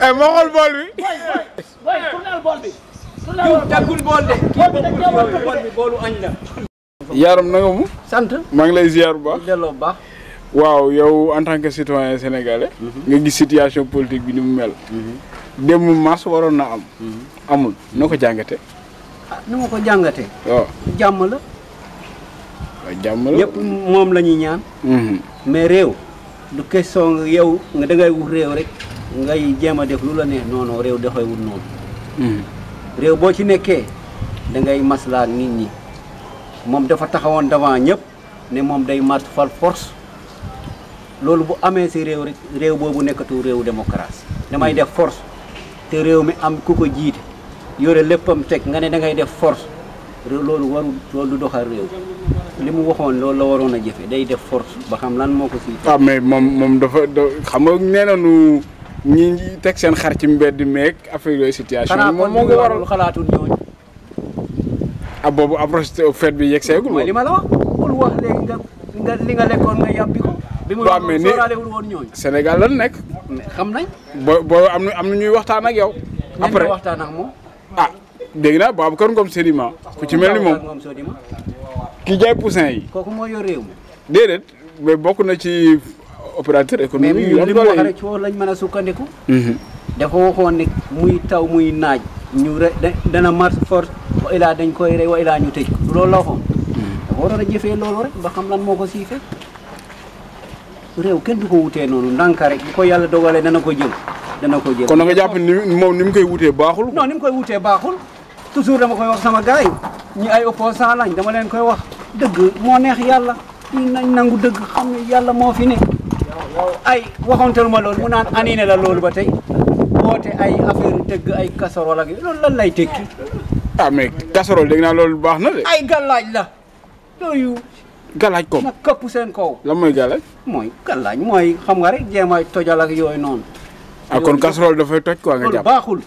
eh moo xool bool bi. tàggul bool de. bool bi boolu añ la. Yaram na nga mu. sant. maa ngi lay ziar bu baax. delloo bu baax. waaw yow en tant que citoyen sénégalais. nga gis situation politique bi ni mu mel. démb mars waroon na am. amul noo ko jàngatee. ah ni ma ko jàngatee. waaw jàmm la. waaw jàmm la. ñëpp moom la ñuy ñaan. mais réew du question yow nga dangay wut réew rek ngay jéem a def lu la neex non non réew dafay wut noonu. réew boo ci nekkee da ngay maslaa nit ñi moom dafa taxawoon devant ñëpp ne moom day mat fal force loolu bu amee si réew rek réew boobu nekkatu réew démocratie damay def force te réew mi am ku ko jiite yore léppam teg nga ne da ngay def force loolu warul loolu du doxal réew li mu waxoon loolu la waroon a jëfe day def force ba xam lan moo ko siy. ah mais moom dafa xam nga nee nañu ñi teg seen xar ci mbedd meeg affaire yooyu situation. moom moo ngi waral xalaatul ñooñu. ah boobu approche fête bi yegg seegul. mooy li ma la wax bul wax léegi nga li nga lekkoon nga yàbbi ko. bi mu wax sooraalewul woon ñooñu. Sénégal lan nekk. xam nañ. boo am na ñuy waxtaan ak yow. après waxtaan ak moom. ah dégg naa Babacar Ngom Sedima. ku ci mel ni moom ki jaay poussin yi. kooku moo yor réew mi. déedéet mais bokk na ci opérateur économique. mais li mu wax rek foofu lañ mën a sukkandiku. dafa waxoon ne muy taw muy naaj. ñu dana marche force wa ilaa dañ koy rey wa ilaa ñu tëj ko loolu la waxoon. dafa waroon a jëfee loolu rek ba xam lan moo ko sii fekk. réew kenn du ko wutee noonu ndànka rek bu ko yàlla dogalee dana ko jël. dana ko jël kon na nga jàpp ni moom ni mu koy wutee baaxul. non ni mu koy wutee baaxul toujours dama koy wax sama gars yi ñi ay opposant lañ dama leen koy wax dëgg moo neex yàlla ñi nañ nangu dëgg xam ne yàlla moo fi ne ay waxantalu ma loolu mu naan anine la loolu ba tey woote ay affaire tëgg ay casserole ak loolu lan lay tekki. ah mais casserole dégg naa loolu baax na de. ay gàllaaj la dooyu gàllaaj ko nag këpp seen kaw. lan mooy gàllaaj. mooy gàllaaj mooy xam nga rek jéem a tojal ak yooyu noonu. ah kon casserole dafay toj quoi nga jàpp. loolu baaxul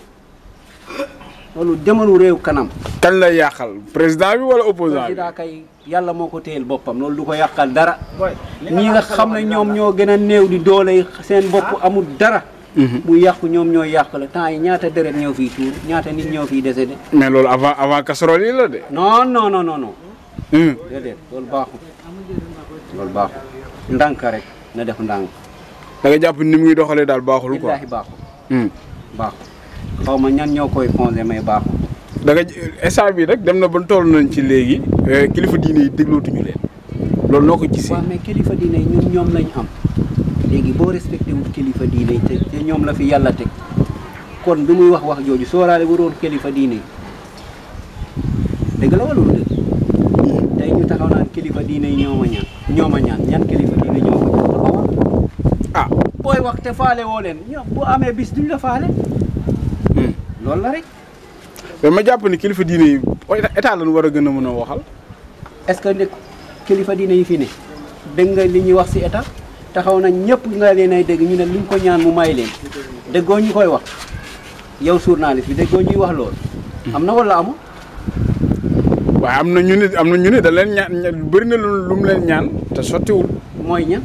loolu jëmalu réew kanam. kan lay yàqal président bi wala opposant bi. président kay yàlla moo ko téyel boppam loolu du ko yàqal dara. ñi nga xam ne ñoom ñoo gën a néew di doole seen bopp amul dara. bu yàqu ñoom ñooy yàq la temps yi ñaata deret ñëw fii tuur ñaata nit ñëw fii décédé. mais loolu avant casserole yi la de. non non non non. déedéet loolu baaxul loolu baaxul ndànk rek na def ndànk. da nga jàpp ni muy doxalee daal baaxul quoi. billaahi baaxul. baaxul xaw ma ñan ñoo koy fondé mais baaxul. da nga instant bi rek dem na ba toll nañ ci léegi kilifa diine yi déglootuñu leen loolu noo ko gisee. waaw mais kilifa diine yi ñoom lañ am léegi boo respecté wut kilifa diine yi te ñoom la fi yàlla teg kon bi muy wax jooju sooraale waroon kilifa diine yi dëgg la wala dëgg tey ñu taxaw naan kilifa diine yi ñoo ma ñaan ñan kilifa diine ñoo ma ñaan ah booy wax te faale woo leen ñoom bu amee bis duñ la faale. loolu la rek. mais ma jàpp ni kilifa diine yi état lañu war a gën a mën a waxal. est-ce que ne kilifa diine yi fi ne dégg nga li ñuy wax ci état taxaw nañ ñëpp nga leen ay dégg ñu ne luñ ko ñaan mu may leen déggoo ñu koy wax yow journaliste bi déggoo ñuy wax loolu. am na wala amul. waaye am na ñu ne da leen ñaan bëri na lu mu leen ñaan te sottiwul. mooy ñan.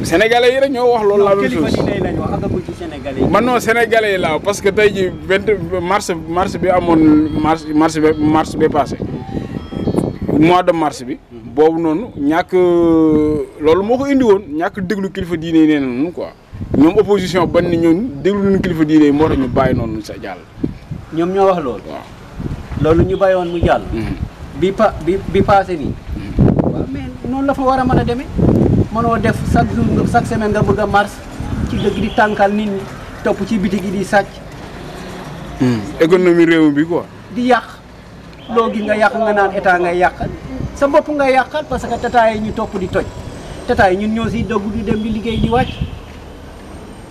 sénégalais yi rek ñoo wax loolu. la même chose kilifa diine yi lañ wax àggagul ci sénégalais yi. man non sénégalais yi laa parce que tey jii mars bi amoon mars bi passé mois de mars bi. boobu noonu ñàkk loolu moo ko indi woon ñàkk déglu kilifa diine yi nee nañu quoi ñoom opposition ban ni ñoom déglu nañu kilifa diine yi moo tax ñu bàyyi noonu sa jàll. ñoom ñoo wax loolu. waaw loolu ñu bàyyi woon mu jàll. bi passé nii. waaw mais noonu la fa war a mën a demee. mënoo def chaque jour chaque semaine nga bëgg a mars ci dëgg di tànkal nit ñi topp ci bitig yi di sàcc. économie réew bi quoi. di yàq loo gi nga yàq nga naan état ngay yàqal sa bopp ngay yàqal parce que tata yi ñu topp di toj tata yi ñun ñoo siy dogg di dem di liggéey di wàcc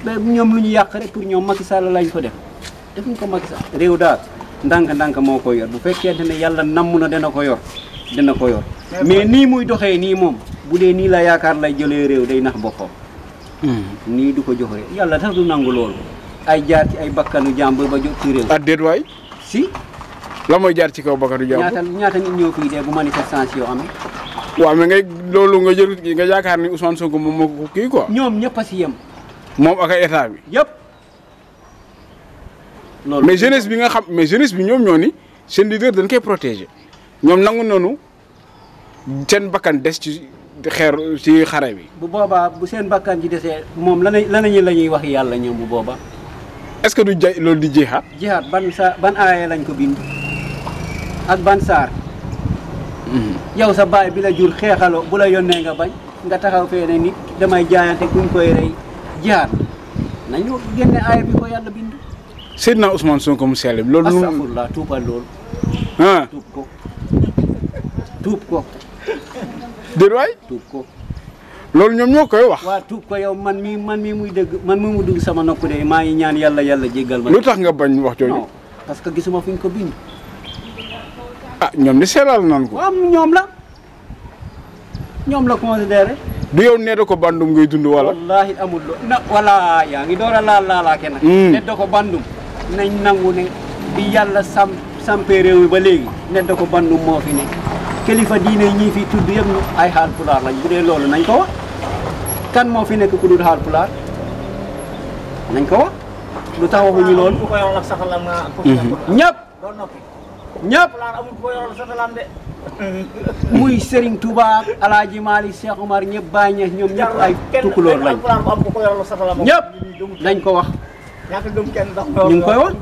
mais ñoom lu ñu yàq rek pour ñoom Macky Sall lañ ko def defuñ ko Macky Sall. réew daal ndànk-ndànk moo ko yor bu fekkente ne yàlla namm na dana ko yor mais nii muy doxee nii moom. bu dee nii la yaakaar lay jëlee réew day nax boppam. nii du ko jox réew yàlla tax du nangu loolu. ay jaar ci ay bakkanu jàmbur ba jot ci réew. ah déet waay. si. la mooy jaar ci kaw bakkanu jàmbur. ñaata nit ñoo fii dee bu manifestation amee waaw mais ngay loolu nga jël nga yaakaar ni Ousmane Sonko moom moo ko kii quoi. ñoom ñëpp a si yem. moom ak ay état bi. yëpp. loolu mais jeunesse bi nga xam mais jeunesse bi ñoom ñoo ni seen leader dañ koy protéger ñoom nangu noonu seen bakkan des ci xeer ci xare bi. bu boobaa bu seen bakkan ci desee moom la ñuy wax yàlla ñoom bu boobaa. est-ce que du jay loolu di jihaad. jihaad ban aaya lañ ko bind ak ban saar. yow sa baay bi la jur xeexaloo bu la yónnee nga bañ nga taxaw fee ne nit damay jaayante kuñ koy rey jihaad nañu génne aaya bi ko yàlla bind. Seydina Ousmane Sonko mu sell bi loolu. astafurlah tuubal loolu. ah tuub ko. déet waay. tuub ko. loolu ñoom ñoo koy wax. waaw tuub ko yow man mii muy dëgg man mi mu dugg sama nopp de maa ngi ñaan yàlla jéggal ma. lu tax nga bañ wax jooju. non parce que gisuma fuñ ko bind. ah ñoom di sellal nan ko. waaw ñoom la considéré. du yow nee da ko bandum ngay dund wala. wallaahi amul wala yaa ngi door a laalaa kenn. ne da ko bandum nañ nangu ne bi yàlla sampee réew mi ba léegi ne da ko bandum moo fi ne kilifa diine ñii fi tudd yëpp ñu ay xaal pulaar lañ bu dee loolu nañ ko wax kan moo fi nekk ku dul xaal pulaar nañ ko wax lu tax waxuñu loolu. ñëpp muy Serigne Touba Alaaji Maalik Cheikh Omar ñëpp Baay Ñas ñoom ñëpp ay tukkulóor lañ ñëpp dañ ko wax ñu ngi koy wax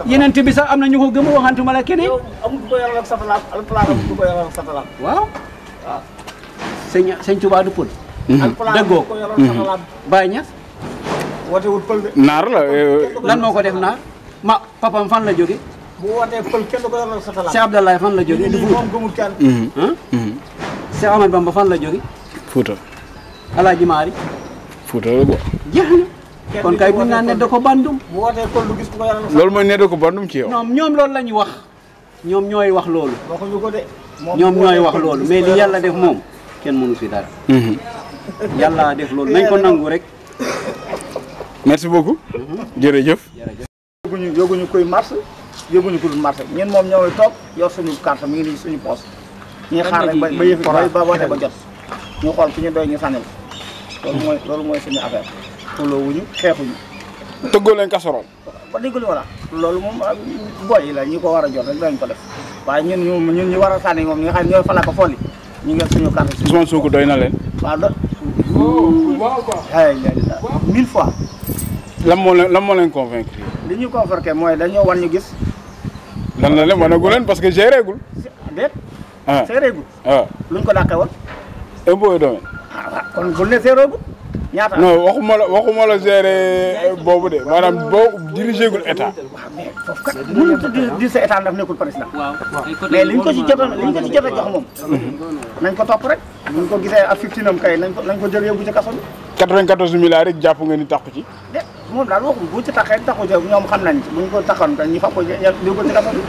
yeneen bi sax am na ñu ko gëm a waxantuma la keneen waaw sëñ Touba du pël déggoo Baay Ñas naar la lan moo ko def naar ma papam fan la jóge bu wootee pël kenn du ko yoral satala. Cheikh Abdoulaye fan la jóge. moom gëmul kenn. Cheikh Ahmad Bamba fan la jóge. Fouta. Alaaji Maari. Fouta la bo. jeex na kon kay bu ñu naan ne da ko bandum. bu wootee pël du gis ku ko yoral satala. loolu mooy ne da ko bandum ci yow. ñoom loolu la ñu wax ñoom ñooy wax loolu. waxuñu ko de. ñoom ñooy wax loolu mais li yàlla def moom kenn mënu si dara. yàlla def loolu nañ ko nangu rek. merci beaucoup. jërëjëf. yóbbuñu koy marché. yóbbuñu ko dul marché ñun moom ñoo toog yor suñu carte mi ngi nii suñu poche ñuy xaar rek ba yëfi ba wootee ba jot ñu xool ku ñu doy ñu sànnil loolu mooy suñu affaire xuloowuñu xeexuñu tëggoo leen casserole ba dégg li wala loolu moom boy yi la ñi ko war a jot rek dañ ko def waaye ñun ñu war a sànni moom ñi nga xam ne ñooy fala ko folli ñu ngi suñu carte Ousmane Sonko doy na leen waaw ay 1000 fois lan moo leen convaincre li ñu conforté mooy dañoo wan ñu gis lan la leen wanagu leen parce que géré gul déet ah séeréegul waaw luñ ko dàqee woon impôt et domaine kon bul ne séeréegul ñaata non waxuma la géré boobu de maanaam boo dirigé gul état mais foofu kat mënut di sa état ndax nekkul président mais liñ ko ci jot a jox moom nañ ko topp rek buñ ko gisee ak fiftinam kay nañ ko jël yóbbu ci kaso bi 94 milliards rek jàpp nga ni taxu ci de moom daal waxul bu ci taxee taxu ci ñoom xam nañ ci buñ ko taxoon kay ñu fa ko yóbbu ko ci kaso bi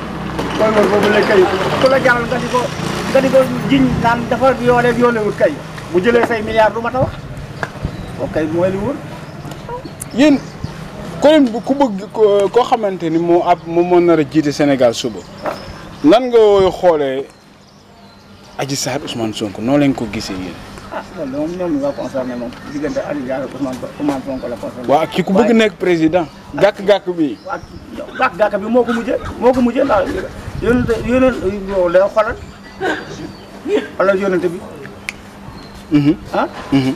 koy loolu boobu lay kay ku la jaaral nga di ko jiñ naan dafa yoolewut kay bu jëlee say milliards du ma ta wax kooku kay mooy li wóor yéen ko leen ku bëgg koo xamante ni moo nar a jiite Sénégal suba nan nga xoolee Adji Sarr Ousmane Sonko noo leen ko gisee yéen loolu moom ñoom nga concerné moom diggante Adji Sarr Ousmane Sonko la concerné waaw ki ku bëgg nekk président gàkk-gàkk bi waaw gàkk bi moo ko mujjee ndax yónent da xoolal yónent bi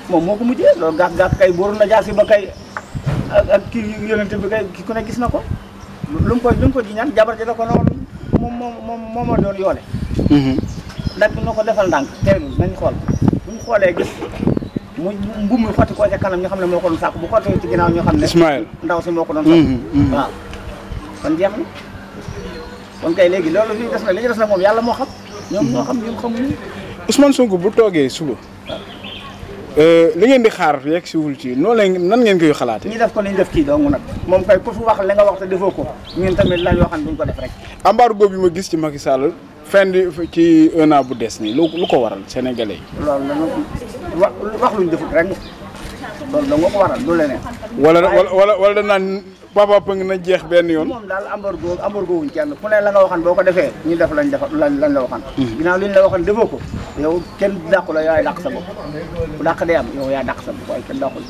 moom moo ko mujjee loolu gàkk kay bóoru na jaasi ba kay ak kii yónent bi kay ku ne gis na ko lu mu ko ji ñaan jabar ji da ko noonu moom moo doon yoole nag bi noo ko defal ndànk teewlu nañ xool buñ xoolee gis mu mbuum mi xotti koo ca kanam ñu xam ne moo ko doon sàkk bu xottee ci ginnaaw ñu xam ne Ismaël ndaw si moo ko doon sàkk waaw kon jeex na kon kay léegi loolu li des na li ñu des na moom yàlla moo xam ñoom ñoo xam ñoom xamuñu Ousmane Sonko bu toogee suba li ngeen di xaar yegg si wul ci noonu leen nan ngeen koy xalaatee. ñi def ko ni ñu def kii dong nag moom kay ku fi wax li nga wax te defoo ko ñun tamit lañ yoo xam ne duñ ko def rek. embargo bi ma gis ci Macky Sall fin di ci 1 an bu des nii lu ko waral sénégalais yi. loolu la wax luñ defut rek loolu da nga ko waral du leneen. wala danaan papa pëng na jeex benn yoon. moom daal embargo wuñ kenn ku ne la nga waxan boo ko defee ñu def lañ la waxan. ginnaaw li ñu la waxan defoo ko yow kenn dàqu la yaay dàq sa bopp bu dàq dee am yow yaa dàq sa bopp waaye kenn dàqul.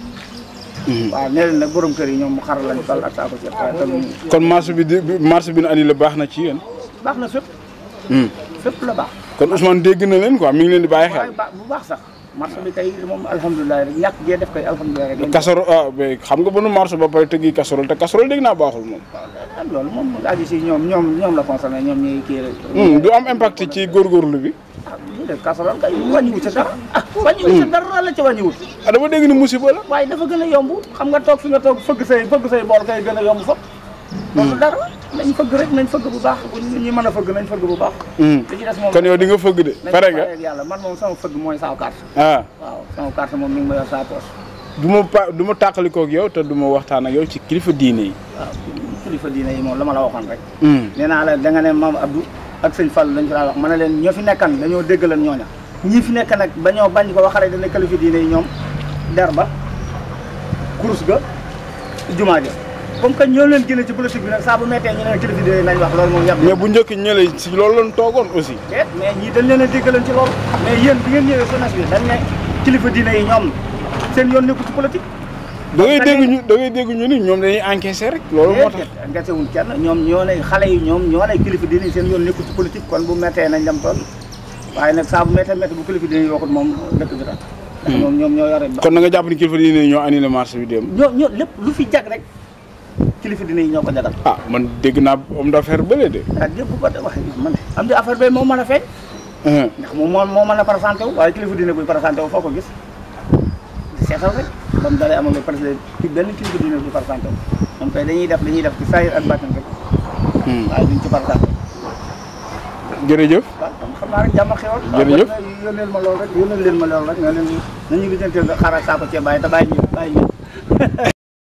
waaw nee leen nag borom kër yi ñoom xar lañ fal ak saako ceeb waaye kon marché bi ñu annulé baax na ci yéen. baax na fépp. fépp la baax. kon Ousmane dégg na leen quoi mi ngi leen di bàyyi xel. bu baax sax marché bi kay moom alhamdulilah rek ñàkk gee def koy alhamdulilah rek. casserole xam nga ba nu marché ba pare tëggi casserole te casserole dégg naa baaxul moom. waaw loolu moom aji si ñoom la concerné ñoom ñuy kii rek. du am impact ci góorgóorlu bi. lu def casserole kay wàññiwut sa dara wàññiwut sa dara la ca wàññiwut. dama dégg ni musiba la. waaye dafa gën a yomb xam nga toog fi nga toog fëgg say bool kay gën a yomb fop loolu dara nañ fëgg rek nañ fëgg bu baax ñi mën a fëgg nañ fëgg bu baax. li ci des moom kon yow di nga fëgg de pare nga. yàlla man moom sama fëgg mooy sama carte. waaw sama carte moom mi ngi ma yor saa poche. du ma tàqalikoo ak yow te du ma waxtaan ak yow ci kilifa diine yi. waaw kilifa diine yi moom la ma la waxoon rek. nee naa la da nga ne maam Abdou ak sëñ Fall lañ fi daan wax ma ne leen ñoo fi nekkan dañoo déggalan ñooña ñii fi nekk nag ba ñoo bañ ko waxare dana kilifa diine yi ñoom der ba kurus ga jumaa ja comme que ñoo leen génne ci politique bi nag saa bu méttee ñu ne kilifa diine nañ wax loolu moom yàpp mais bu njëkk ñële si loolu lañ toogoon aussi. mais ñii dañ leen a déggalan ci loolu mais yéen bi ngeen ñëwee jeunesse bi dañ ne kilifa diine yi ñoom seen yoon nekku ci politique. da ngay dégg ñu ni ñoom dañuy encaissé rek. loolu moo tax encaissé wuñ kenn ñoom ñoo ne xale yi ñoo ne kilifa diine yi seen yoon nekku ci politique kon bu méttee nañ dem tool waaye nag saa bu méttee bu kilifa diine yi waxut moom dëkk bi tax. ndax ñoom ñoo yore. kon na nga jàpp ni kilifa diine yi ñoo annulé marché bi dem. ñoo lépp lu fi jag rek kilifa diine yi ñoo ko jagal. man dégg naa homme d'affaires bële de. dépp ba wax man am di affaire bay moo mën a feeñ. ndax moom moo mën a présenté wu waaye kilifa diine buy présenté wu foo ko gis seetal rek ba mu dalee amoon nga presque benn kilifa diine bu présenté wu moom kay dañuy def ci saayir ak bàttin rek. waaye duñ ci présenté. jërëjëf. waaw xam naa rek jàmm ak xewal. jërëjëf yónneel ma loolu rek nga leen nañu lijjanteel nga xaaral saako ceeb bàyyi te bàyyi ñu